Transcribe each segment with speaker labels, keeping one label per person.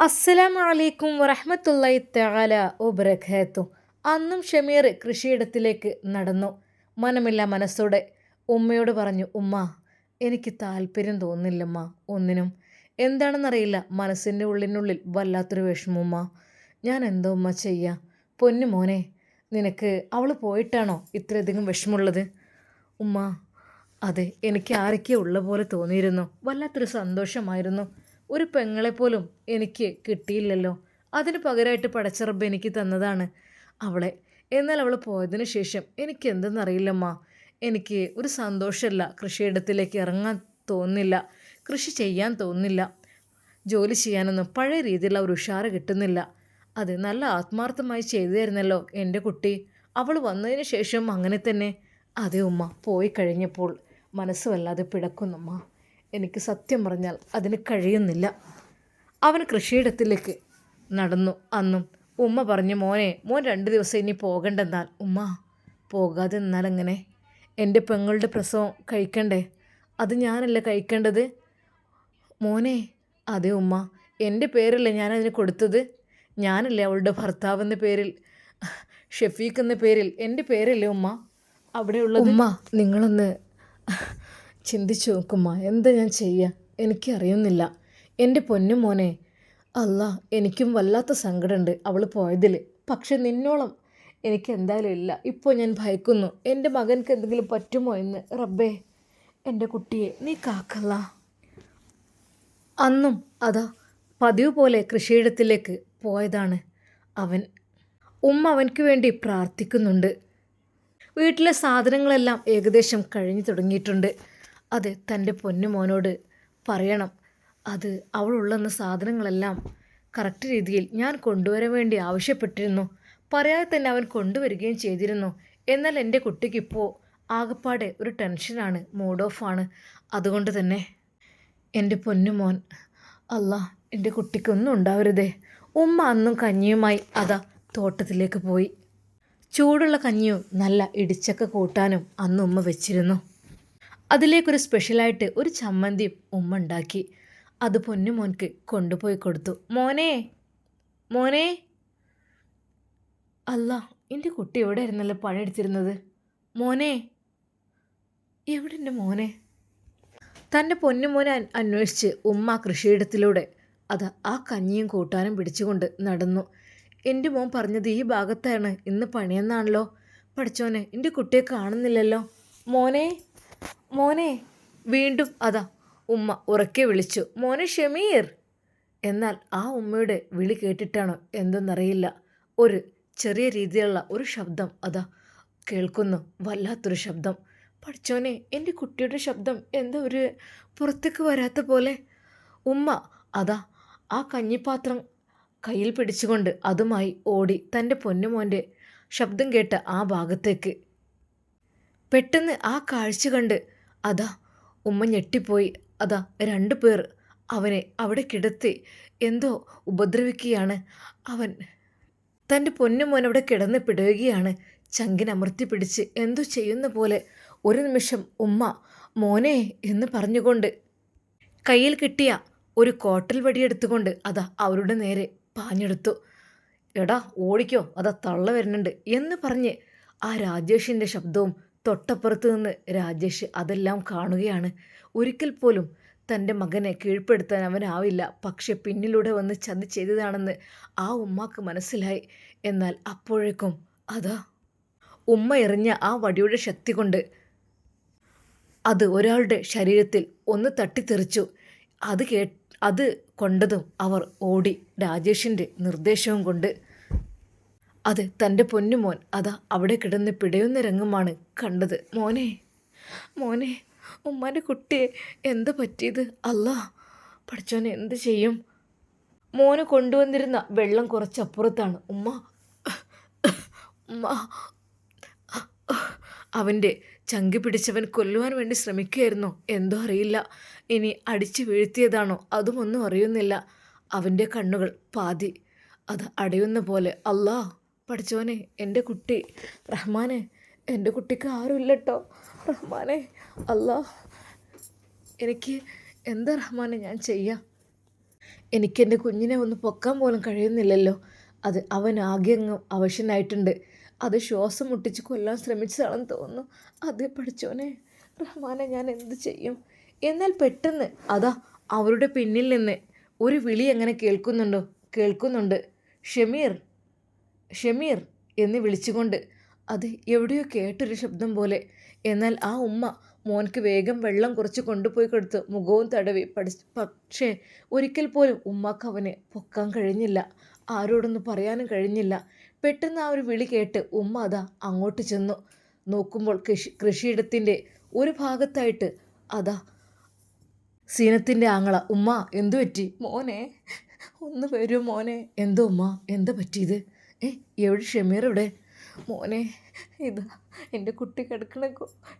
Speaker 1: അസ്സലാമു അലൈക്കും വറഹ്മത്തുള്ളാഹി തആല വബറകാതുഹു. അന്നും ഷമീർ കൃഷിയിടത്തിലേക്ക് നടന്നു. മനമില്ല മനസ്സോടെ ഉമ്മയോട് പറഞ്ഞു, ഉമ്മ, എനിക്ക് താല്പര്യം തോന്നുന്നില്ലമ്മ ഒന്നിനും. എന്താണെന്നറിയില്ല, മനസ്സിൻ്റെ ഉള്ളിനുള്ളിൽ വല്ലാത്തൊരു വിഷമമ്മ. ഞാൻ എന്തോ ഉമ്മ ചെയ്യുക? പൊന്നു മോനെ, നിനക്ക് അവൾ പോയിട്ടാണോ ഇത്രയധികം വിഷമമുള്ളത്? ഉമ്മ, അതെ, എനിക്ക് ആരൊക്കെ ഉള്ള പോലെ തോന്നിയിരുന്നു. വല്ലാത്തൊരു സന്തോഷമായിരുന്നു. ഒരു പെങ്ങളെപ്പോലും എനിക്ക് കിട്ടിയില്ലല്ലോ. അതിന് പകരമായിട്ട് പടച്ചറബ് എനിക്ക് തന്നതാണ് അവളെ. എന്നാൽ അവൾ പോയതിനു ശേഷം എനിക്ക് എന്തെന്നറിയില്ലമ്മ, എനിക്ക് ഒരു സന്തോഷമല്ല. കൃഷിയിടത്തിലേക്ക് ഇറങ്ങാൻ തോന്നുന്നില്ല, കൃഷി ചെയ്യാൻ തോന്നുന്നില്ല, ജോലി ചെയ്യാനൊന്നും പഴയ രീതിയിലുള്ള ഒരു ഉഷാറ് കിട്ടുന്നില്ല. അത് നല്ല ആത്മാർത്ഥമായി ചെയ്തു തരുന്നല്ലോ എൻ്റെ കുട്ടി. അവൾ വന്നതിന് ശേഷം അങ്ങനെ തന്നെ. അതെ ഉമ്മ, പോയി കഴിഞ്ഞപ്പോൾ മനസ്സ് വല്ലാതെ പിടക്കുന്നുമ്മ. എനിക്ക് സത്യം പറഞ്ഞാൽ അതിന് കഴിയുന്നില്ല. അവൻ കൃഷിയിടത്തിലേക്ക് നടന്നു. അന്നും ഉമ്മ പറഞ്ഞു, മോൻ 2 ദിവസം ഇനി പോകണ്ടെന്നാൽ. ഉമ്മ, പോകാതെ നിന്നാലെങ്ങനെ? എൻ്റെ പെങ്ങളുടെ പ്രസവം കഴിക്കണ്ടേ? അത് ഞാനല്ലേ കഴിക്കേണ്ടത് മോനെ? അതെ ഉമ്മ, എൻ്റെ പേരല്ലേ ഞാനതിന് കൊടുത്തത്. ഞാനല്ലേ അവളുടെ ഭർത്താവെന്ന പേരിൽ, ഷെഫീഖ് എന്ന പേരിൽ എൻ്റെ പേരല്ലേ ഉമ്മ അവിടെ ഉള്ളത്? ഉമ്മ, നിങ്ങളൊന്ന് ചിന്തിച്ചു നോക്കുമ്മ, എന്താ ഞാൻ ചെയ്യുക? എനിക്കറിയുന്നില്ല എൻ്റെ പൊന്നു മോനെ. അല്ലാ, എനിക്കും വല്ലാത്ത സങ്കടമുണ്ട് അവൾ പോയതിൽ. പക്ഷെ നിന്നോളം എനിക്ക് എന്തായാലും ഇല്ല. ഇപ്പോൾ ഞാൻ ഭയക്കുന്നു, എൻ്റെ മകൻക്ക് എന്തെങ്കിലും പറ്റുമോ എന്ന്. റബ്ബേ, എൻ്റെ കുട്ടിയെ നീ കാക്കല്ല. അന്നും അതാ പതിവ് പോലെ കൃഷിയിടത്തിലേക്ക് പോയതാണ് അവൻ. ഉമ്മ അവൻക്ക് വേണ്ടി പ്രാർത്ഥിക്കുന്നുണ്ട്. വീട്ടിലെ സാധനങ്ങളെല്ലാം ഏകദേശം കഴിഞ്ഞു തുടങ്ങിയിട്ടുണ്ട്. അത് തൻ്റെ പൊന്നുമോനോട് പറയണം. അത് അവളുള്ളെന്ന സാധനങ്ങളെല്ലാം കറക്റ്റ് രീതിയിൽ ഞാൻ കൊണ്ടുവരാൻ വേണ്ടി ആവശ്യപ്പെട്ടിരുന്നു. പറയാതെ തന്നെ അവൻ കൊണ്ടുവരികയും ചെയ്തിരുന്നു. എന്നാൽ എൻ്റെ കുട്ടിക്കിപ്പോൾ ആകപ്പാടെ ഒരു ടെൻഷനാണ്, മൂഡ് ഓഫാണ്. അതുകൊണ്ട് തന്നെ എൻ്റെ പൊന്നുമോൻ, അല്ലാ, എൻ്റെ കുട്ടിക്കൊന്നും ഉണ്ടാവരുതേ. ഉമ്മ അന്നും കഞ്ഞിയുമായി അതാ തോട്ടത്തിലേക്ക് പോയി. ചൂടുള്ള കഞ്ഞിയും നല്ല ഇടിച്ചക്ക കൂട്ടാനും അന്ന് ഉമ്മ വെച്ചിരുന്നു. അതിലേക്കൊരു സ്പെഷ്യലായിട്ട് ഒരു ചമ്മന്തിയും ഉമ്മ ഉണ്ടാക്കി. അത് പൊന്നുമോൻക്ക് കൊണ്ടുപോയി കൊടുത്തു. മോനെ, മോനെ. അല്ല, എൻ്റെ കുട്ടി എവിടെ ആയിരുന്നല്ലോ പണിയെടുത്തിരുന്നത്? മോനെ, എവിടെ എൻ്റെ മോനെ? തൻ്റെ പൊന്നുമോനെ അന്വേഷിച്ച് ഉമ്മ കൃഷിയിടത്തിലൂടെ അത് ആ കഞ്ഞിയും കൂട്ടാനും പിടിച്ചുകൊണ്ട് നടന്നു. എൻ്റെ മോൻ പറഞ്ഞത് ഈ ഭാഗത്താണ് ഇന്ന് പണിയെന്നാണല്ലോ. പഠിച്ചോനെ, എൻ്റെ കുട്ടിയെ കാണുന്നില്ലല്ലോ. മോനെ, മോനെ. വീണ്ടും അതാ ഉമ്മ ഉറക്കെ വിളിച്ചു, മോനെ ഷമീർ. എന്നാൽ ആ ഉമ്മയുടെ വിളി കേട്ടിട്ടാണോ എന്തെന്നറിയില്ല, ഒരു ചെറിയ രീതിയിലുള്ള ഒരു ശബ്ദം അതാ കേൾക്കുന്നു. വല്ലാത്തൊരു ശബ്ദം. പഠിച്ചോനെ, എൻ്റെ കുട്ടിയുടെ ശബ്ദം എന്താ ഒരു പുറത്തേക്ക് വരാത്ത പോലെ. ഉമ്മ അതാ ആ കഞ്ഞിപ്പാത്രം കയ്യിൽ പിടിച്ചുകൊണ്ട് അതുമായി ഓടി തൻ്റെ പൊന്നുമോൻ്റെ ശബ്ദം കേട്ട ആ ഭാഗത്തേക്ക്. പെട്ടെന്ന് ആ കാഴ്ച കണ്ട് അതാ ഉമ്മ ഞെട്ടിപ്പോയി. അതാ 2 പേർ അവനെ അവിടെ കിടത്തി എന്തോ ഉപദ്രവിക്കുകയാണ്. അവൻ തൻ്റെ പൊന്നുമോൻ അവിടെ കിടന്ന് പിടയുകയാണ്. ചങ്കിനമർത്തി പിടിച്ച് എന്തോ ചെയ്യുന്ന പോലെ. ഒരു നിമിഷം ഉമ്മ മോനെ എന്ന് പറഞ്ഞുകൊണ്ട് കയ്യിൽ കിട്ടിയ ഒരു കോട്ടൽ വടിയെടുത്തുകൊണ്ട് അതാ അവരുടെ നേരെ പാഞ്ഞെടുത്തു. എടാ ഓടിക്കോ, അതാ തള്ള വരുന്നുണ്ട് എന്ന് പറഞ്ഞ് ആ രാജേഷിൻ്റെ ശബ്ദവും തൊട്ടപ്പുറത്ത് നിന്ന് രാജേഷ് അതെല്ലാം കാണുകയാണ്. ഒരിക്കൽ പോലും തൻ്റെ മകനെ കീഴ്പ്പെടുത്താൻ അവനാവില്ല. പക്ഷെ പിന്നിലൂടെ വന്ന് ചതി ചെയ്തതാണെന്ന് ആ ഉമ്മാക്ക് മനസ്സിലായി. എന്നാൽ അപ്പോഴേക്കും അതാ ഉമ്മ എറിഞ്ഞ ആ വടിയുടെ ശക്തി കൊണ്ട് അത് ഒരാളുടെ ശരീരത്തിൽ ഒന്ന് തട്ടിത്തെറിച്ചു. അത് കൊണ്ടതും അവർ ഓടി, രാജേഷിൻ്റെ നിർദ്ദേശവും കൊണ്ട്. അത് തൻ്റെ പൊന്നുമോൻ അതാ അവിടെ കിടന്ന് പിടയുന്ന രംഗമാണ് കണ്ടത്. മോനെ, മോനെ, ഉമ്മാൻ്റെ കുട്ടിയെ എന്താ പറ്റിയത്? അല്ലാ, പഠിച്ചോനെ എന്ത് ചെയ്യും? മോന് കൊണ്ടുവന്നിരുന്ന വെള്ളം കുറച്ചപ്പുറത്താണ്. ഉമ്മ, ഉമ്മ. അവൻ്റെ ചങ്കി പിടിച്ചവൻ കൊല്ലുവാൻ വേണ്ടി ശ്രമിക്കുകയായിരുന്നു. എന്തോ അറിയില്ല, ഇനി അടിച്ചു വീഴ്ത്തിയതാണോ അതുമൊന്നും അറിയുന്നില്ല. അവൻ്റെ കണ്ണുകൾ പാതി അത് അടയുന്ന പോലെ. അല്ലാ, പഠിച്ചോനെ, എൻ്റെ കുട്ടി. റഹ്മാനെ, എൻ്റെ കുട്ടിക്ക് ആരുമില്ല കേട്ടോ. റഹ്മാനെ, അല്ലാ, എനിക്ക് എന്താ റഹ്മാനെ ഞാൻ ചെയ്യാം? എനിക്കെൻ്റെ കുഞ്ഞിനെ ഒന്ന് പൊക്കാൻ പോലും കഴിയുന്നില്ലല്ലോ. അവൻ ആകെ അങ്ങ് അവശനായിട്ടുണ്ട്. അത് ശ്വാസം മുട്ടിച്ച് കൊല്ലാൻ ശ്രമിച്ചതാണെന്ന് തോന്നുന്നു. അതേ പഠിച്ചോനെ റഹ്മാനെ, ഞാൻ എന്ത് ചെയ്യും? എന്നാൽ പെട്ടെന്ന് അവരുടെ പിന്നിൽ നിന്ന് ഒരു വിളി എങ്ങനെ കേൾക്കുന്നുണ്ട്. ഷമീർ, ഷമീർ എന്ന് വിളിച്ചുകൊണ്ട്. അത് എവിടെയോ കേട്ടൊരു ശബ്ദം പോലെ. എന്നാൽ ആ ഉമ്മ മോൻക്ക് വേഗം വെള്ളം കുറച്ച് കൊണ്ടുപോയി കൊടുത്ത് മുഖവും തടവി പക്ഷേ ഒരിക്കൽ പോലും ഉമ്മാക്ക് അവനെ പൊക്കാൻ കഴിഞ്ഞില്ല. ആരോടൊന്നും പറയാനും കഴിഞ്ഞില്ല. പെട്ടെന്ന് ആ ഒരു വിളി കേട്ട് ഉമ്മ അങ്ങോട്ട് ചെന്നു. നോക്കുമ്പോൾ കൃഷിയിടത്തിൻ്റെ ഒരു ഭാഗത്തായിട്ട് സീനത്തിൻ്റെ ആങ്ങള. ഉമ്മ എന്തു പറ്റി? മോനെ ഒന്ന് വരൂ മോനെ. എന്തോ ഉമ്മ, എന്താ പറ്റിയത്? എവിടെ ഷമീർ? ഇവിടെ മോനെ, എൻ്റെ കുട്ടി കിടക്കണ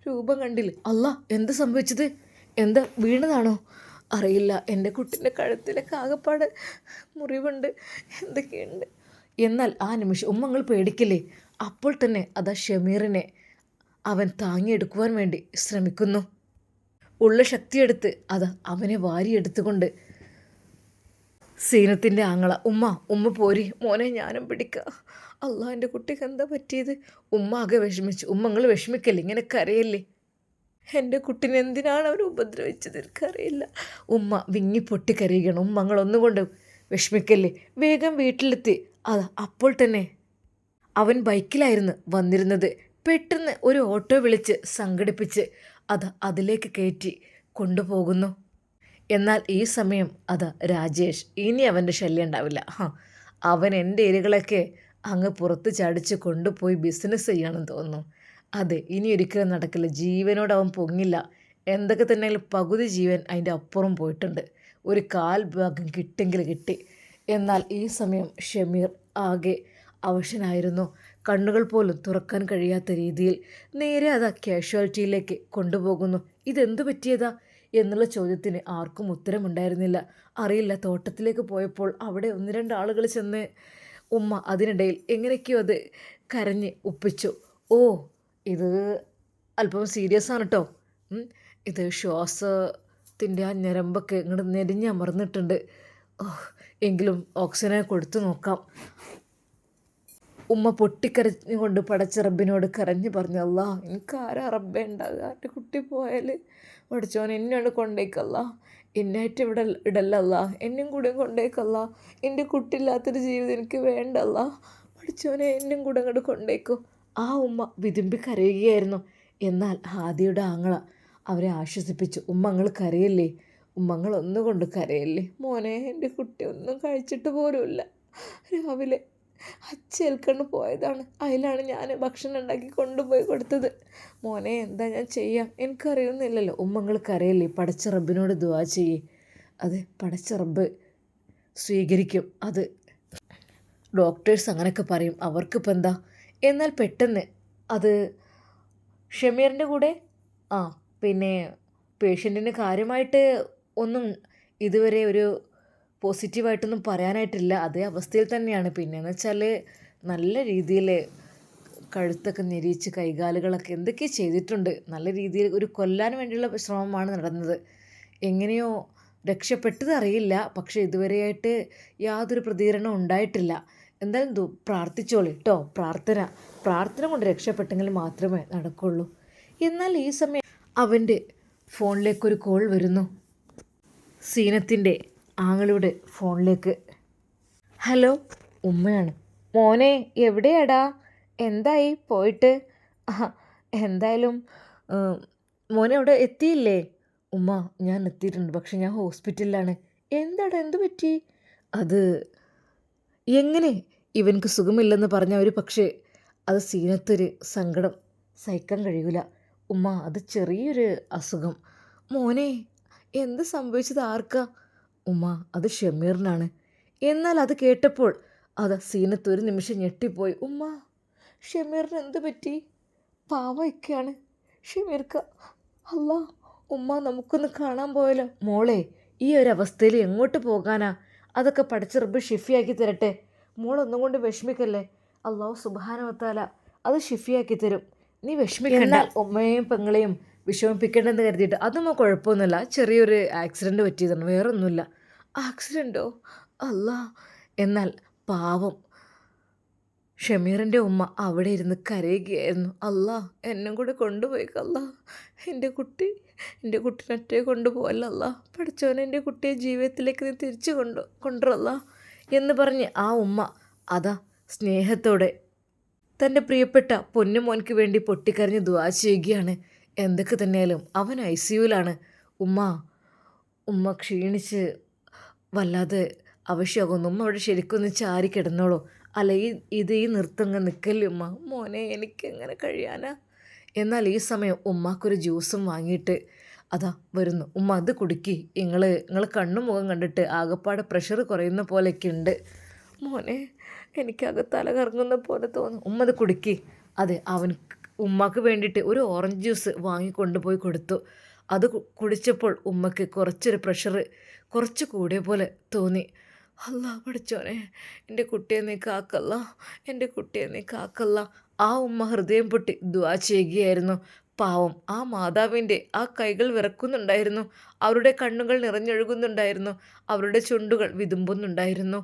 Speaker 1: രൂപം കണ്ടില്ലേ? അല്ല, എന്ത് സംഭവിച്ചത്? എന്താ വീണതാണോ? അറിയില്ല, എൻ്റെ കുട്ടീൻ്റെ കഴുത്തിലൊക്കെ ആകപ്പാട് മുറിവുണ്ട്, എന്തൊക്കെയുണ്ട്. എന്നാൽ ആ നിമിഷം ഉമ്മങ്ങൾ പേടിക്കില്ലേ? അപ്പോൾ തന്നെ ഷമീറിനെ അവൻ താങ്ങിയെടുക്കുവാൻ വേണ്ടി ശ്രമിക്കുന്നു. ഉള്ള ശക്തിയെടുത്ത് അവനെ വാരിയെടുത്തുകൊണ്ട് സീനത്തിൻ്റെ ആങ്ങള. ഉമ്മ പോരി മോനെ, ഞാനും പിടിക്കുക. അല്ലാ, എൻ്റെ കുട്ടിക്ക് എന്താ പറ്റിയത്? ഉമ്മ ആകെ വിഷമിച്ചു. ഉമ്മങ്ങൾ വിഷമിക്കല്ലേ, ഇങ്ങനെ കരയല്ലേ? എൻ്റെ കുട്ടിനെ എന്തിനാണ് അവർ ഉപദ്രവിച്ചത് എനിക്കറിയില്ല. ഉമ്മ വിങ്ങി പൊട്ടിക്കരയുകയാണ്. ഉമ്മങ്ങൾ ഒന്നുകൊണ്ട് വിഷമിക്കല്ലേ. വേഗം വീട്ടിലെത്തി. അപ്പോൾ തന്നെ അവൻ ബൈക്കിലായിരുന്നു വന്നിരുന്നത്. പെട്ടെന്ന് ഒരു ഓട്ടോ വിളിച്ച് സംഘടിപ്പിച്ച് അതിലേക്ക് കയറ്റി കൊണ്ടുപോകുന്നു. എന്നാൽ ഈ സമയം രാജേഷ് ഇനി അവൻ്റെ ശല്യം ഉണ്ടാവില്ല. അവൻ എൻ്റെ ഇരകളൊക്കെ അങ്ങ് പുറത്ത് ചാടിച്ച് കൊണ്ടുപോയി ബിസിനസ് ചെയ്യണമെന്ന് തോന്നുന്നു. അതെ, ഇനി ഒരിക്കലും നടക്കില്ല. ജീവനോട് അവൻ പൊങ്ങില്ല. എന്തൊക്കെ തന്നെയാലും പകുതി ജീവൻ അതിൻ്റെ അപ്പുറം പോയിട്ടുണ്ട്. ഒരു കാൽ ഭാഗം കിട്ടിയെങ്കിൽ കിട്ടി. എന്നാൽ ഈ സമയം ഷമീർ ആകെ അവശനായിരുന്നു. കണ്ണുകൾ പോലും തുറക്കാൻ കഴിയാത്ത രീതിയിൽ. നേരെ കാഷ്വാലിറ്റിയിലേക്ക് കൊണ്ടുപോകുന്നു. ഇതെന്തു പറ്റിയതാ എന്നുള്ള ചോദ്യത്തിന് ആർക്കും ഉത്തരമുണ്ടായിരുന്നില്ല. അറിയില്ല. തോട്ടത്തിലേക്ക് പോയപ്പോൾ അവിടെ 1-2 ആളുകൾ ചെന്ന് ഉമ്മ അതിനിടയിൽ എങ്ങനെയൊക്കെയോ അത് കരഞ്ഞ് ഒപ്പിച്ചു. ഓ, ഇത് അല്പം സീരിയസ് ആണ് കേട്ടോ. ഇത് ശ്വാസത്തിൻ്റെ ആ ഞരമ്പൊക്കെ ഇങ്ങോട്ട് നെരിഞ്ഞമർന്നിട്ടുണ്ട്. എങ്കിലും ഓക്സിജനെ കൊടുത്തു നോക്കാം. ഉമ്മ പൊട്ടിക്കരഞ്ഞുകൊണ്ട് പടച്ച റബ്ബിനോട് കരഞ്ഞു പറഞ്ഞു. അല്ലാ, എനിക്ക് ആരാ റബ്ബേ ഉണ്ടാകുക? എൻ്റെ കുട്ടി പോയാൽ പഠിച്ചോൻ എന്നോട് കൊണ്ടേക്കല്ല, എന്നായിട്ട് ഇവിടെ ഇടല്ലല്ല, എന്നും കൂടെ കൊണ്ടേക്കല്ല. എൻ്റെ കുട്ടിയില്ലാത്തൊരു ജീവിതം എനിക്ക് വേണ്ടല്ല. പഠിച്ചോനെ എന്നും കൂടെ അങ്ങോട്ട് കൊണ്ടേക്കോ. ആ ഉമ്മ വിതുമ്പി കരയുകയായിരുന്നു. എന്നാൽ ഹാദിയുടെ ആങ്ങള അവരെ ആശ്വസിപ്പിച്ചു. ഉമ്മങ്ങൾ കരയല്ലേ, ഉമ്മങ്ങൾ ഒന്നുകൊണ്ട് കരയല്ലേ മോനെ. എൻ്റെ കുട്ടി ഒന്നും കഴിച്ചിട്ട് പോലുമില്ല. രാവിലെ അച്ചേൽക്കണ്ട് പോയതാണ്. അതിലാണ് ഞാൻ ഭക്ഷണം ഉണ്ടാക്കി കൊണ്ടുപോയി കൊടുത്തത്. മോനെ, എന്താ ഞാൻ ചെയ്യാം? എനിക്കറിയുന്നില്ലല്ലോ. ഉമ്മങ്ങൾ കരയല്ലേ. പടച്ച റബ്ബിനോട് ദുആ ചെയ്യേ. അത് പടച്ച റബ്ബ് സ്വീകരിക്കും. അത് ഡോക്ടേഴ്സ് അങ്ങനെയൊക്കെ പറയും, അവർക്കിപ്പോൾ എന്താ. എന്നാൽ പെട്ടെന്ന് ഷമീറിൻ്റെ കൂടെ പിന്നെ പേഷ്യൻറ്റിന് കാര്യമായിട്ട് ഒന്നും ഇതുവരെ ഒരു പോസിറ്റീവായിട്ടൊന്നും പറയാനായിട്ടില്ല. അതേ അവസ്ഥയിൽ തന്നെയാണ്. പിന്നെയെന്ന് വെച്ചാൽ നല്ല രീതിയിൽ കഴുത്തൊക്കെ ഞെരിച്ച് കൈകാലുകളൊക്കെ എന്തൊക്കെ ചെയ്തിട്ടുണ്ട്. നല്ല രീതിയിൽ ഒരു കൊല്ലാൻ വേണ്ടിയുള്ള ശ്രമമാണ് നടന്നത്. എങ്ങനെയോ രക്ഷപ്പെട്ടത് അറിയില്ല. പക്ഷേ ഇതുവരെയായിട്ട് യാതൊരു പ്രതികരണവും ഉണ്ടായിട്ടില്ല. എന്തായാലും പ്രാർത്ഥിച്ചോളി കേട്ടോ. പ്രാർത്ഥന കൊണ്ട് രക്ഷപ്പെട്ടെങ്കിൽ മാത്രമേ നടക്കുള്ളൂ. എന്നാൽ ഈ സമയം അവൻ്റെ ഫോണിലേക്കൊരു കോൾ വരുന്നു. സീനത്തിൻ്റെ ആങ്ങളുടെ ഫോണിലേക്ക്. ഹലോ, ഉമ്മയാണ്. മോനെ, എവിടെയാടാ? എന്തായി പോയിട്ട്? എന്തായാലും മോനെ അവിടെ എത്തിയില്ലേ? ഉമ്മ, ഞാൻ എത്തിയിട്ടുണ്ട്, പക്ഷെ ഞാൻ ഹോസ്പിറ്റലിലാണ്. എന്താടാ, എന്തു പറ്റി? അത് എങ്ങനെ ഇവനക്ക് സുഖമില്ലെന്ന് പറഞ്ഞവർ, പക്ഷേ അത് സീനത്തൊരു സങ്കടം സഹിക്കാൻ കഴിയൂല. ഉമ്മ, അത് ചെറിയൊരു അസുഖം. മോനെ, എന്ത് സംഭവിച്ചത്? ആർക്കാ? ഉമ്മ, അത് ഷമീറിനാണ്. എന്നാൽ അത് കേട്ടപ്പോൾ സീനത്ത് ഒരു നിമിഷം ഞെട്ടിപ്പോയി. ഉമ്മ, ഷമീറിന് എന്ത് പറ്റി? പാവയൊക്കെയാണ് ഷമീർക്ക്. അല്ലാ, ഉമ്മ നമുക്കൊന്ന് കാണാൻ പോയാലോ? മോളെ, ഈ ഒരു അവസ്ഥയിൽ എങ്ങോട്ട് പോകാനാ? അതൊക്കെ പഠിച്ച റബ്ബ് ഷിഫിയാക്കി തരട്ടെ. മോളൊന്നും കൊണ്ട് വിഷമിക്കല്ലേ. അല്ലാഹു സുബ്ഹാനഹു വ തആല അത് ഷിഫിയാക്കി തരും. നീ വിഷമിക്കണ്ട. ഉമ്മയെയും പെങ്ങളെയും വിഷമിപ്പിക്കേണ്ടെന്ന് കരുതിയിട്ട് അതൊന്നും കുഴപ്പമൊന്നുമില്ല. ചെറിയൊരു ആക്സിഡൻറ്റ് പറ്റിയതാണ്, വേറെ ഒന്നുമില്ല. ആക്സിഡൻറ്റോ? അല്ലാ! എന്നാൽ പാവം ഷമീറിൻ്റെ ഉമ്മ അവിടെ ഇരുന്ന് കരയുകയായിരുന്നു. അല്ലാ, എന്നെ കൂടെ കൊണ്ടുപോയിക്കല്ലാ. എൻ്റെ കുട്ടീനെ ഒറ്റയെ കൊണ്ടുപോകല്ല അല്ലാ. പഠിച്ചവനെ, എൻ്റെ കുട്ടിയെ ജീവിതത്തിലേക്ക് നീ തിരിച്ചു കൊണ്ടുവരല്ല എന്ന് പറഞ്ഞ് ആ ഉമ്മ അതാ സ്നേഹത്തോടെ തൻ്റെ പ്രിയപ്പെട്ട പൊന്നുമോൻക്ക് വേണ്ടി പൊട്ടിക്കരഞ്ഞ് ദുആ ചെയ്യുകയാണ്. എന്തൊക്കെ തന്നെയാലും അവൻ ICUവിലാണ്. ഉമ്മ ക്ഷീണിച്ച് വല്ലാതെ അവശ്യമാകുന്നു. ഉമ്മ അവിടെ ശരിക്കൊന്ന് ചാരി കിടന്നോളൂ. അല്ല, ഈ നൃത്തങ്ങ് നിൽക്കല്ലേ ഉമ്മ. മോനെ, എനിക്കെങ്ങനെ കഴിയാനാ? എന്നാൽ ഈ സമയം ഉമ്മാക്കൊരു ജ്യൂസും വാങ്ങിയിട്ട് അതാ വരുന്നു. ഉമ്മ, അത് കുടിക്കി. നിങ്ങൾ കണ്ണും മുഖം കണ്ടിട്ട് ആകപ്പാടെ പ്രഷർ കുറയുന്ന പോലെയൊക്കെ ഉണ്ട്. മോനെ, എനിക്കകെ തല കറങ്ങുന്ന പോലെ തോന്നുന്നു. ഉമ്മ അത് കുടിക്കി. അതെ, ഉമ്മാക്ക് വേണ്ടിയിട്ട് ഒരു ഓറഞ്ച് ജ്യൂസ് വാങ്ങിക്കൊണ്ടുപോയി കൊടുത്തു. അത് കുടിച്ചപ്പോൾ ഉമ്മയ്ക്ക് കുറച്ചൊരു പ്രഷർ കുറച്ച് കൂടിയ പോലെ തോന്നി. അല്ലാ പഠിച്ചോനെ, എൻ്റെ കുട്ടിയെ നീ കാക്കല്ല, എൻ്റെ കുട്ടിയെ നീ കാക്കല്ല. ആ ഉമ്മ ഹൃദയം പൊട്ടി ദുആ ചെയ്യുകയായിരുന്നു. പാവം ആ മാതാവിൻ്റെ ആ കൈകൾ വിറക്കുന്നുണ്ടായിരുന്നു. അവരുടെ കണ്ണുകൾ നിറഞ്ഞൊഴുകുന്നുണ്ടായിരുന്നു. അവരുടെ ചുണ്ടുകൾ വിതുമ്പുന്നുണ്ടായിരുന്നു.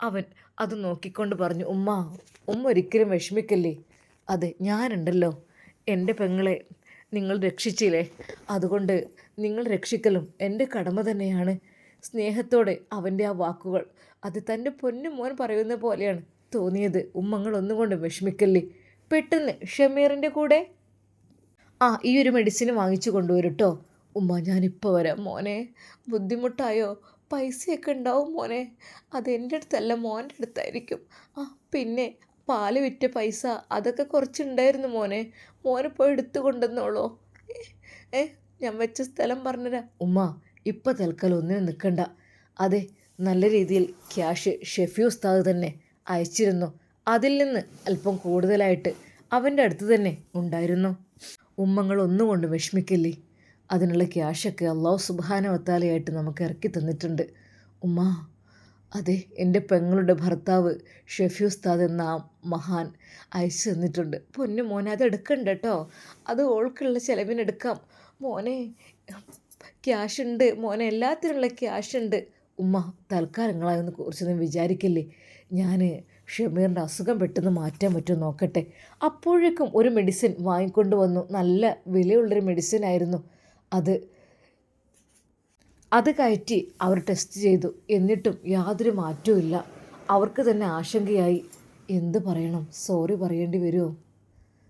Speaker 1: അവൻ അത് നോക്കിക്കൊണ്ട് പറഞ്ഞു, ഉമ്മ ഒരിക്കലും വിഷമിക്കല്ലേ. അതെ, ഞാനുണ്ടല്ലോ. എൻ്റെ പെങ്ങളെ നിങ്ങൾ രക്ഷിച്ചില്ലേ, അതുകൊണ്ട് നിങ്ങൾ രക്ഷിക്കലും എൻ്റെ കടമ തന്നെയാണ്. സ്നേഹത്തോടെ അവൻ്റെ ആ വാക്കുകൾ അത് തൻ്റെ പൊന്നു മോൻ പറയുന്ന പോലെയാണ് തോന്നിയത്. ഉമ്മങ്ങൾ ഒന്നുകൊണ്ടും വിഷമിക്കല്ലേ. പെട്ടെന്ന് ഷമീറിൻ്റെ കൂടെ ഈ ഒരു മെഡിസിൻ വാങ്ങിച്ചു കൊണ്ടുവരും. ഉമ്മ, ഞാനിപ്പോൾ വരാം മോനെ. ബുദ്ധിമുട്ടായോ? പൈസയൊക്കെ ഉണ്ടാവും മോനെ. അതെൻ്റെ അടുത്തല്ല, മോൻ്റെ അടുത്തായിരിക്കും. പിന്നെ പാല് വിറ്റ പൈസ അതൊക്കെ കുറച്ചുണ്ടായിരുന്നു മോനെ. മോനെ പോയി എടുത്തു കൊണ്ടുവന്നോളൂ. ഞാൻ വെച്ച സ്ഥലം പറഞ്ഞുതരാം. ഉമ്മ, ഇപ്പം തൽക്കാലം ഒന്നിനും നിൽക്കണ്ട. അതെ, നല്ല രീതിയിൽ ക്യാഷ് ഷെഫി ഉസ്താദ് തന്നെ അയച്ചിരുന്നു. അതിൽ നിന്ന് അല്പം കൂടുതലായിട്ട് അവൻ്റെ അടുത്ത് തന്നെ ഉണ്ടായിരുന്നു. ഉമ്മങ്ങൾ ഒന്നുകൊണ്ട് വിഷമിക്കില്ലേ. അതിനുള്ള ക്യാഷൊക്കെ അല്ലാഹു സുബ്ഹാനഹു വ തആലയായിട്ട് നമുക്ക് ഇറക്കി തന്നിട്ടുണ്ട്. ഉമ്മ, അതെ, എൻ്റെ പെങ്ങളുടെ ഭർത്താവ് ഷെഫി ഉസ്താദ് എന്ന ആ മഹാൻ അയച്ചു തന്നിട്ടുണ്ട്. പൊന്നു മോനെ, അത് എടുക്കണ്ട കേട്ടോ. അത് ഓൾക്കുള്ള ചിലവിനെടുക്കാം മോനെ. ക്യാഷ് ഉണ്ട് മോനെ, എല്ലാത്തിനുള്ള ക്യാഷ് ഉണ്ട്. ഉമ്മ, തൽക്കാലങ്ങളായൊന്ന് കുറിച്ചൊന്നും വിചാരിക്കില്ലേ. ഞാൻ ഷമീറിൻ്റെ അസുഖം പെട്ടെന്ന് മാറ്റാൻ പറ്റുമോ നോക്കട്ടെ. അപ്പോഴേക്കും ഒരു മെഡിസിൻ വാങ്ങിക്കൊണ്ട് വന്നു. നല്ല വിലയുള്ളൊരു മെഡിസിൻ ആയിരുന്നു അത് കയറ്റി അവർ ടെസ്റ്റ് ചെയ്തു. എന്നിട്ടും യാതൊരു മാറ്റവും ഇല്ല. അവർക്ക് തന്നെ ആശങ്കയായി. എന്ത് പറയണം? സോറി പറയേണ്ടി വരുമോ?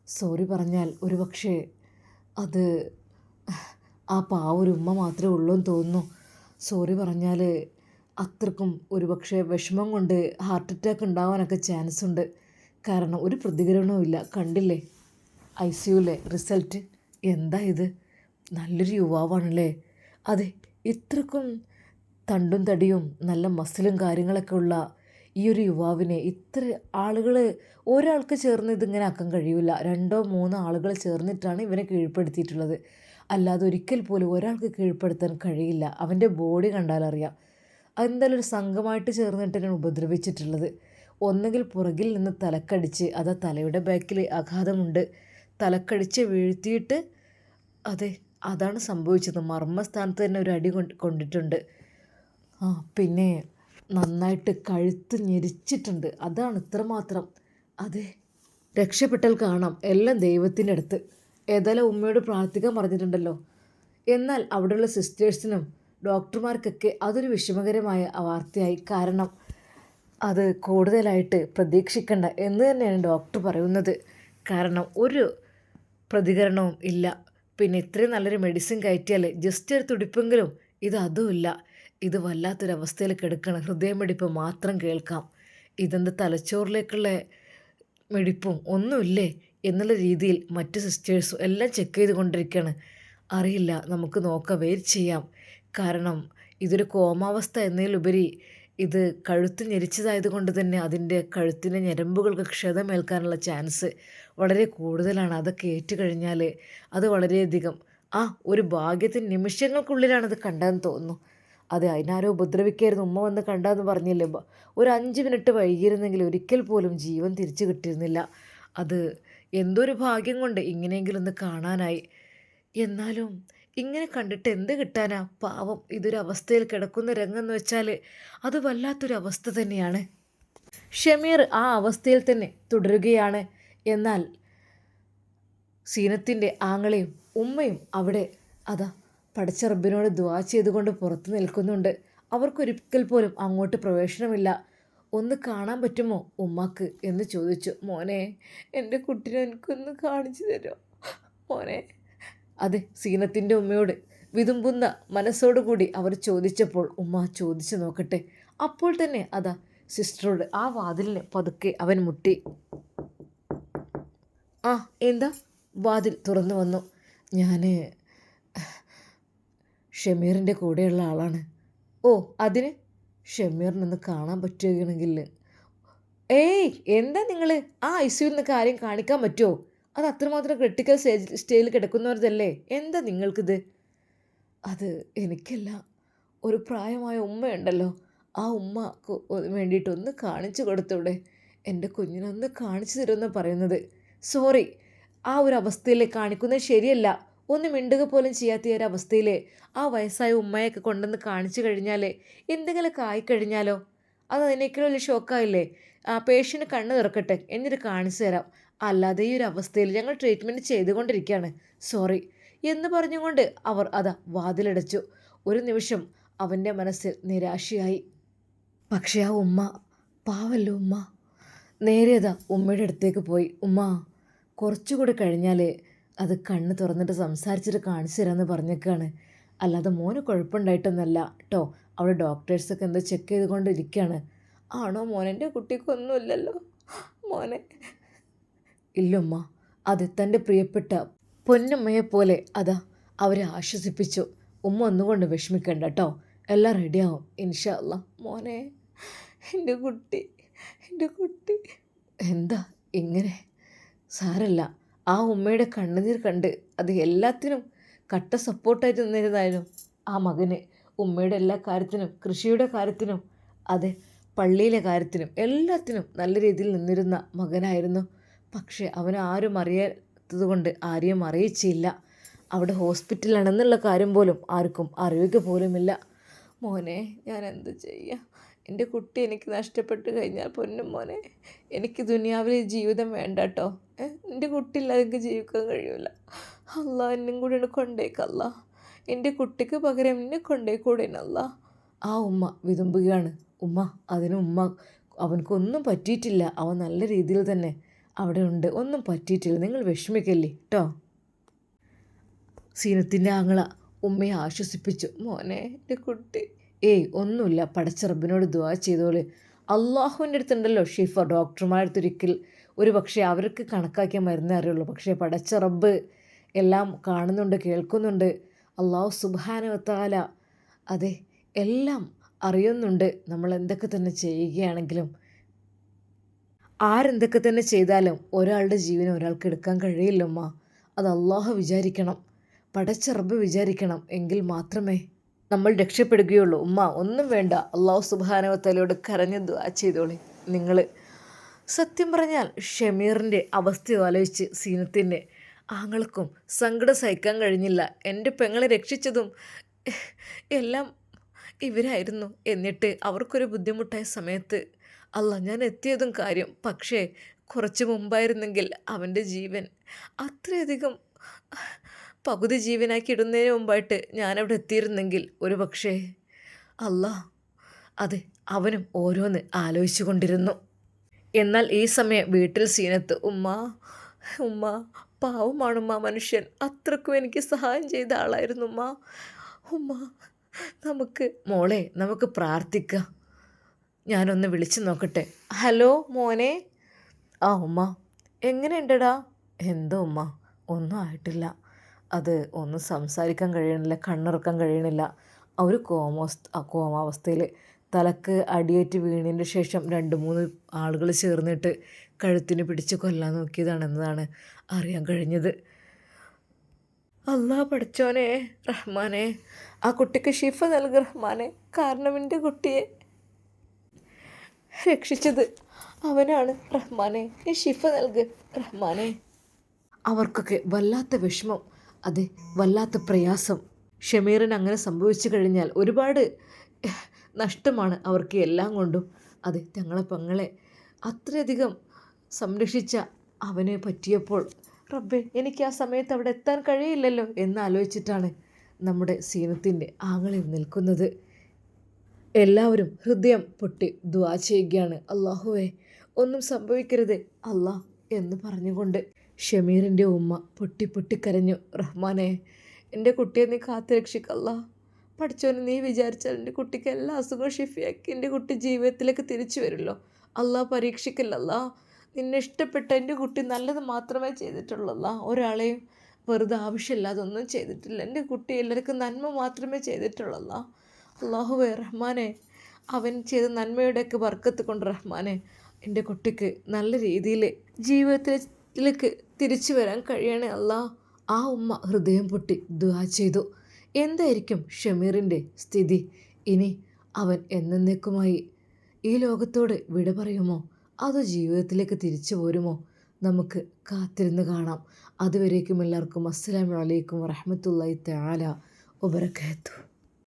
Speaker 1: സോറി പറഞ്ഞാൽ ഒരുപക്ഷെ അത് ആ പാവൊരു ഉമ്മ മാത്രമേ ഉള്ളൂ എന്ന് തോന്നുന്നു. സോറി പറഞ്ഞാൽ അത്രക്കും ഒരുപക്ഷെ വിഷമം കൊണ്ട് ഹാർട്ട് അറ്റാക്ക് ഉണ്ടാവാനൊക്കെ ചാൻസ് ഉണ്ട്. കാരണം ഒരു പ്രതികരണവും ഇല്ല. കണ്ടില്ലേ ICUവിലെ റിസൾട്ട്? എന്താ ഇത്? നല്ലൊരു യുവാവാണല്ലേ. അതെ, ഇത്രക്കും തണ്ടും തടിയും നല്ല മസിലും കാര്യങ്ങളൊക്കെ ഉള്ള ഈ ഒരു യുവാവിനെ ഇത്ര ആളുകൾ ഒരാൾക്ക് ചേർന്ന് ഇതിങ്ങനെ ആക്കാൻ കഴിയില്ല. 2-3 ആളുകൾ ചേർന്നിട്ടാണ് ഇവനെ കീഴ്പ്പെടുത്തിയിട്ടുള്ളത്. അല്ലാതെ ഒരിക്കൽ പോലും ഒരാൾക്ക് കീഴ്പ്പെടുത്താൻ കഴിയില്ല. അവൻ്റെ ബോഡി കണ്ടാലറിയാം. അതെന്തായാലും ഒരു സംഘമായിട്ട് ചേർന്നിട്ടാണ് ഉപദ്രവിച്ചിട്ടുള്ളത്. ഒന്നുകിൽ പുറകിൽ നിന്ന് തലക്കടിച്ച്, അതാ തലയുടെ ബാക്കിൽ ആഘാതമുണ്ട്, തലക്കടിച്ച് വീഴ്ത്തിയിട്ട് അതെ, അതാണ് സംഭവിച്ചത്. മർമ്മസ്ഥാനത്ത് തന്നെ ഒരു അടി കൊണ്ടിട്ടുണ്ട്. പിന്നെ നന്നായിട്ട് കഴുത്ത് ഞെരിച്ചിട്ടുണ്ട്. അതാണ് ഇത്രമാത്രം. അതെ, രക്ഷപ്പെട്ടാൽ കാണാം എല്ലാം ദൈവത്തിൻ്റെ അടുത്ത്. ഏതായാലും ഉമ്മയോട് പ്രാർത്ഥിക്കാൻ പറഞ്ഞിട്ടുണ്ടല്ലോ. എന്നാൽ അവിടെയുള്ള സിസ്റ്റേഴ്സിനും ഡോക്ടർമാർക്കൊക്കെ അതൊരു വിഷമകരമായ വാർത്തയായി. കാരണം അത് കൂടുതലായിട്ട് പ്രതീക്ഷിക്കണ്ട എന്ന് തന്നെയാണ് ഡോക്ടർ പറയുന്നത്. കാരണം ഒരു പ്രതികരണവും ഇല്ല. പിന്നെ ഇത്രയും നല്ലൊരു മെഡിസിൻ കയറ്റിയാൽ ജസ്റ്റ് ഒരു തുടിപ്പെങ്കിലും അതുമില്ല. ഇത് വല്ലാത്തൊരവസ്ഥയിൽ കിടക്കണം. ഹൃദയമിടിപ്പ് മാത്രം കേൾക്കാം. ഇതെന്ത് തലച്ചോറിലേക്കുള്ള മിടിപ്പും ഒന്നുമില്ലേ എന്നുള്ള രീതിയിൽ മറ്റ് സിസ്റ്റേഴ്സും എല്ലാം ചെക്ക് ചെയ്തുകൊണ്ടിരിക്കുകയാണ്. അറിയില്ല, നമുക്ക് നോക്കാം, വെയിറ്റ് ചെയ്യാം. കാരണം ഇതൊരു കോമാവസ്ഥ എന്നതിലുപരി ഇത് കഴുത്ത് ഞെരിച്ചതായത് കൊണ്ട് തന്നെ അതിൻ്റെ കഴുത്തിൻ്റെ ഞരമ്പുകൾക്ക് ക്ഷതമേൽക്കാനുള്ള ചാൻസ് വളരെ കൂടുതലാണ്. അതൊക്കെ ഏറ്റുകഴിഞ്ഞാൽ അത് വളരെയധികം ഒരു ഭാഗ്യത്തിന് നിമിഷങ്ങൾക്കുള്ളിലാണത് കണ്ടതെന്ന് തോന്നുന്നു. അതെ, അതിനാരോ ഉപദ്രവിക്കായിരുന്നു. ഉമ്മ വന്ന് കണ്ടതെന്ന് പറഞ്ഞില്ലേ. ഒരു 5 മിനിറ്റ് വൈകിയിരുന്നെങ്കിൽ ഒരിക്കൽ പോലും ജീവൻ തിരിച്ചു കിട്ടിയിരുന്നില്ല. അത് എന്തൊരു ഭാഗ്യം കൊണ്ട് ഇങ്ങനെയെങ്കിലും ഒന്ന് കാണാനായി. എന്നാലും ഇങ്ങനെ കണ്ടിട്ട് എന്ത് കിട്ടാനാ? പാവം, ഇതൊരവസ്ഥയിൽ കിടക്കുന്ന രംഗമെന്ന് വെച്ചാൽ അത് വല്ലാത്തൊരവസ്ഥ തന്നെയാണ്. ഷമീർ ആ അവസ്ഥയിൽ തന്നെ തുടരുകയാണ്. എന്നാൽ സീനത്തിൻ്റെ ആങ്ങളെയും ഉമ്മയും അവിടെ അതാ പടച്ച റബ്ബിനോട് ദുആ ചെയ്തുകൊണ്ട് പുറത്ത് നിൽക്കുന്നുണ്ട്. അവർക്കൊരിക്കൽ പോലും അങ്ങോട്ട് പ്രവേശനമില്ല. ഒന്ന് കാണാൻ പറ്റുമോ ഉമ്മാക്ക് എന്ന് ചോദിച്ചു. മോനെ, എൻ്റെ കുട്ടീനെ എനിക്കൊന്ന് കാണിച്ചു തരുമോ മോനെ? അതെ, സീനത്തിൻ്റെ ഉമ്മയോട് വിതുമ്പുന്ന മനസ്സോടുകൂടി അവർ ചോദിച്ചപ്പോൾ ഉമ്മ ചോദിച്ചു നോക്കട്ടെ. അപ്പോൾ തന്നെ അതാ സിസ്റ്ററോട് ആ വാതിലിന് പതുക്കെ അവൻ മുട്ടി. ആ, എന്താ? വാതിൽ തുറന്നു വന്നു. ഞാൻ ഷമീറിൻ്റെ കൂടെയുള്ള ആളാണ്. ഓ, അതിന് ഷമീറിനൊന്ന് കാണാൻ പറ്റുകയാണെങ്കിൽ. ഏയ്, എന്താ നിങ്ങൾ ആ ഐസിയുവിൽ നിന്നൊക്കെ ആരെയും കാണിക്കാൻ പറ്റുമോ? അത് അത്രമാത്രം ക്രിട്ടിക്കൽ സ്റ്റേജിൽ കിടക്കുന്നവരതല്ലേ. എന്താ നിങ്ങൾക്കിത്? അത് എനിക്കല്ല, ഒരു പ്രായമായ ഉമ്മയുണ്ടല്ലോ, ആ ഉമ്മക്ക് വേണ്ടിയിട്ടൊന്ന് കാണിച്ചു കൊടുത്തൂടെ? എൻ്റെ കുഞ്ഞിനൊന്ന് കാണിച്ചു തരുമെന്ന് പറയുന്നത്. സോറി, ആ ഒരു അവസ്ഥയിൽ കാണിക്കുന്നത് ശരിയല്ല. ഒന്ന് മിണ്ടുക പോലും ചെയ്യാത്ത ഈ ഒരു അവസ്ഥയിൽ ആ വയസ്സായ ഉമ്മയൊക്കെ കൊണ്ടുവന്ന് കാണിച്ചു കഴിഞ്ഞാൽ എന്തെങ്കിലുമൊക്കെ ആയിക്കഴിഞ്ഞാലോ? അത് അതിനേക്കാളും വലിയ ഷോക്കായില്ലേ? ആ പേഷ്യൻ്റ് കണ്ണ് തുറക്കട്ടെ, എന്നിട്ട് കാണിച്ചു തരാം. അല്ലാതെ ഈ ഒരു അവസ്ഥയിൽ ഞങ്ങൾ ട്രീറ്റ്മെൻറ്റ് ചെയ്തുകൊണ്ടിരിക്കുകയാണ്, സോറി എന്ന് പറഞ്ഞുകൊണ്ട് അവർ അതാ വാതിലടച്ചു. ഒരു നിമിഷം അവൻ്റെ മനസ്സിൽ നിരാശയായി. പക്ഷേ ആ ഉമ്മ, പാവല്ലോ ഉമ്മ, നേരെയതാ ഉമ്മയുടെ അടുത്തേക്ക് പോയി. ഉമ്മ, കുറച്ചുകൂടെ കഴിഞ്ഞാൽ അത് കണ്ണ് തുറന്നിട്ട് സംസാരിച്ചിട്ട് കാണിച്ചു തരാമെന്ന് പറഞ്ഞേക്കാണ്. അല്ലാതെ മോന് കുഴപ്പമുണ്ടായിട്ടൊന്നല്ല കേട്ടോ. അവിടെ ഡോക്ടേഴ്സൊക്കെ എന്തോ ചെക്ക് ചെയ്തുകൊണ്ടിരിക്കുകയാണ്. ആണോ മോനെ? എൻ്റെ കുട്ടിക്കൊന്നുമില്ലല്ലോ മോനെ? ഇല്ലമ്മ, അത് തൻ്റെ പ്രിയപ്പെട്ട പൊന്നുമ്മയെ പോലെ അതാ അവരെ ആശ്വസിപ്പിച്ചു. ഉമ്മ ഒന്നുകൊണ്ട് വിഷമിക്കണ്ട കേട്ടോ, എല്ലാം റെഡിയാവും ഇൻഷാ അല്ലാ. മോനെ, എൻ്റെ കുട്ടി, എൻ്റെ കുട്ടി. എന്താ ഇങ്ങനെ? സാരല്ല, ആ ഉമ്മയുടെ കണ്ണുനീർ കണ്ട് അത് എല്ലാത്തിനും കട്ട സപ്പോർട്ടായിട്ട് നിന്നിരുന്നായിരുന്നു ആ മകന്. ഉമ്മയുടെ എല്ലാ കാര്യത്തിനും, കൃഷിയുടെ കാര്യത്തിനും, അതെ പള്ളിയിലെ കാര്യത്തിനും എല്ലാത്തിനും നല്ല രീതിയിൽ നിന്നിരുന്ന മകനായിരുന്നു. പക്ഷേ അവന് ആരും അറിയാത്തതുകൊണ്ട് ആരെയും അറിയിച്ചില്ല. അവിടെ ഹോസ്പിറ്റലാണെന്നുള്ള കാര്യം പോലും ആർക്കും അറിയുക പോലുമില്ല. മോനെ, ഞാൻ എന്ത് ചെയ്യാം? എൻ്റെ കുട്ടി എനിക്ക് നഷ്ടപ്പെട്ട് കഴിഞ്ഞാൽ പൊന്നും മോനെ, എനിക്ക് ദുനിയാവിലെ ജീവിതം വേണ്ട കേട്ടോ. എൻ്റെ കുട്ടിയില്ലാതെ എനിക്ക് ജീവിക്കാൻ കഴിയില്ല. അല്ലാ, എന്നും കൂടി കൊണ്ടേക്കല്ല. എൻ്റെ കുട്ടിക്ക് പകരം എന്നെ കൊണ്ടേക്കൂടേനല്ല. ആ ഉമ്മ വിതുമ്പുകയാണ്. ഉമ്മ, ഉമ്മ അവനക്കൊന്നും പറ്റിയിട്ടില്ല, അവൻ നല്ല രീതിയിൽ തന്നെ അവിടെ ഉണ്ട്, ഒന്നും പറ്റിയിട്ടില്ല, നിങ്ങൾ വിഷമിക്കല്ലേ കേട്ടോ. സീനത്തിൻ്റെ ആങ്ങള ഉമ്മയെ ആശ്വസിപ്പിച്ചു. മോനെ, എൻ്റെ കുട്ടി. ഏയ്, ഒന്നുമില്ല, പടച്ച റബ്ബിനോട് ദുആ ചെയ്തോളൂ. അള്ളാഹുവിൻ്റെ അടുത്തുണ്ടല്ലോ ഷിഫ. ഡോക്ടർമാരടുത്തൊരിക്കൽ ഒരു പക്ഷേ അവർക്ക് കണക്കാക്കിയ മരുന്നേ അറിയുള്ളൂ. പക്ഷേ പടച്ച റബ്ബ് എല്ലാം കാണുന്നുണ്ട്, കേൾക്കുന്നുണ്ട്. അള്ളാഹു സുബ്ഹാനഹു വ തആല അതെ എല്ലാം അറിയുന്നുണ്ട്. നമ്മൾ എന്തൊക്കെ തന്നെ ചെയ്യുകയാണെങ്കിലും, ആരെന്തൊക്കെ തന്നെ ചെയ്താലും ഒരാളുടെ ജീവനെ ഒരാൾക്ക് എടുക്കാൻ കഴിയില്ലമ്മ. അത് അള്ളാഹു വിചാരിക്കണം, പടച്ച റബ്ബ് വിചാരിക്കണം, എങ്കിൽ മാത്രമേ നമ്മൾ രക്ഷപ്പെടുകയുള്ളൂ. ഉമ്മ, ഒന്നും വേണ്ട, അള്ളാഹു സുബ്ഹാനഹു വ തആലയോട് കരഞ്ഞ് ദുആ ചെയ്തോളി നിങ്ങൾ. സത്യം പറഞ്ഞാൽ ഷമീറിൻ്റെ അവസ്ഥ ആലോചിച്ച് സീനത്തിൻ്റെ ആങ്ങൾക്കും സങ്കടം സഹിക്കാൻ കഴിഞ്ഞില്ല. എൻ്റെ പെങ്ങളെ രക്ഷിച്ചതും എല്ലാം ഇവരായിരുന്നു. എന്നിട്ട് അവർക്കൊരു ബുദ്ധിമുട്ടായ സമയത്ത് ഞാൻ എത്തിയതും കാര്യം. പക്ഷേ കുറച്ച് മുമ്പായിരുന്നെങ്കിൽ അവൻ്റെ ജീവൻ അത്രയധികം പകുതി ജീവനാക്കി ഇടുന്നതിന് മുമ്പായിട്ട് ഞാനവിടെ എത്തിയിരുന്നെങ്കിൽ ഒരു പക്ഷേ അതെ അവനും ഓരോന്ന് ആലോചിച്ചു കൊണ്ടിരുന്നു. എന്നാൽ ഈ സമയം വീട്ടിൽ സീനത്ത് ഉമ്മ പാവമാണുമ്മ, മനുഷ്യൻ അത്രക്കും എനിക്ക് സഹായം ചെയ്ത ആളായിരുന്നു ഉമ്മ. നമുക്ക് പ്രാർത്ഥിക്കാം. ഞാനൊന്ന് വിളിച്ചു നോക്കട്ടെ. ഹലോ മോനെ. ആ ഉമ്മ, എങ്ങനെയുണ്ടടാ? എന്തോ ഉമ്മ, ഒന്നും ആയിട്ടില്ല. അത് ഒന്നും സംസാരിക്കാൻ കഴിയണില്ല, കണ്ണിറക്കാൻ കഴിയണില്ല. ഒരു കോമാവസ്ഥയിൽ തലക്ക് അടിയേറ്റ് വീണിൻ്റെ ശേഷം 2-3 ആളുകൾ ചേർന്നിട്ട് കഴുത്തിന് പിടിച്ച് കൊല്ലാൻ നോക്കിയതാണെന്നതാണ് അറിയാൻ കഴിഞ്ഞത്. അല്ലാ പഠിച്ചോനെ, റഹ്മാനെ, ആ കുട്ടിക്ക് ഷിഫ നൽകുക റഹ്മാനെ. കാരണം എൻ്റെ കുട്ടിയെ രക്ഷിച്ചത് അവനാണ് റഹ്മാനെ. ഈ ഷിഫ നൽകുക റഹ്മാനെ. അവർക്കൊക്കെ വല്ലാത്ത വിഷമം അതെ, വല്ലാത്ത പ്രയാസം. ഷമീറിന് അങ്ങനെ സംഭവിച്ചു കഴിഞ്ഞാൽ ഒരുപാട് നഷ്ടമാണ് അവർക്ക് എല്ലാം കൊണ്ടും. അതെ, ഞങ്ങളെ പെങ്ങളെ അത്രയധികം സംരക്ഷിച്ച അവനെ പറ്റിയപ്പോൾ റബ്ബേ, എനിക്ക് ആ സമയത്ത് അവിടെ എത്താൻ കഴിയില്ലല്ലോ എന്നാലോചിച്ചിട്ടാണ് നമ്മുടെ സീനത്തിൻ്റെ ആങ്ങളിൽ നിൽക്കുന്നത്. എല്ലാവരും ഹൃദയം പൊട്ടി ദുആ ചെയ്യുകയാണ്. അള്ളാഹുവേ, ഒന്നും സംഭവിക്കരുത് അല്ലാ എന്ന് പറഞ്ഞുകൊണ്ട് ഷമീറിൻ്റെ ഉമ്മ പൊട്ടി പൊട്ടിക്കരഞ്ഞു. റഹ്മാനെ, എൻ്റെ കുട്ടിയെ നീ കാത്തുരക്ഷിക്കല്ലാ. പഠിച്ചോനെ, നീ വിചാരിച്ചാൽ എൻ്റെ കുട്ടിക്ക് എല്ലാ അസുഖവും ഷിഫിയാക്കി എൻ്റെ കുട്ടി ജീവിതത്തിലേക്ക് തിരിച്ചു വരുമല്ലോ. അല്ലാ, പരീക്ഷിക്കില്ലല്ലാ. നിന്നെ ഇഷ്ടപ്പെട്ട എൻ്റെ കുട്ടി നല്ലത് മാത്രമേ ചെയ്തിട്ടുള്ളൂ. ഒരാളെയും വെറുതെ ആവശ്യമില്ലാതെ ഒന്നും ചെയ്തിട്ടില്ല. എൻ്റെ കുട്ടി എല്ലാവർക്കും നന്മ മാത്രമേ ചെയ്തിട്ടുള്ളൂ. അള്ളാഹുവേ റഹ്മാനെ, അവൻ ചെയ്ത നന്മയുടെയൊക്കെ ബർക്കത്ത് കൊണ്ട് റഹ്മാനെ, എൻ്റെ കുട്ടിക്ക് നല്ല രീതിയിൽ ജീവിതത്തിലേക്ക് തിരിച്ചു വരാൻ കഴിയണേ അല്ലാ. ആ ഉമ്മ ഹൃദയം പൊട്ടി ദുആ ചെയ്തു. എന്തായിരിക്കും ഷമീറിൻ്റെ സ്ഥിതി? ഇനി അവൻ എന്നേക്കുമായി ഈ ലോകത്തോട് വിട പറയുമോ, അതോ ജീവിതത്തിലേക്ക് തിരിച്ചു പോരുമോ? നമുക്ക് കാത്തിരുന്ന് കാണാം. അതുവരേക്കും എല്ലാവർക്കും അസ്സലാമു അലൈക്കും വറഹ്മത്തുള്ളാഹി തആല വബറകാതുഹു.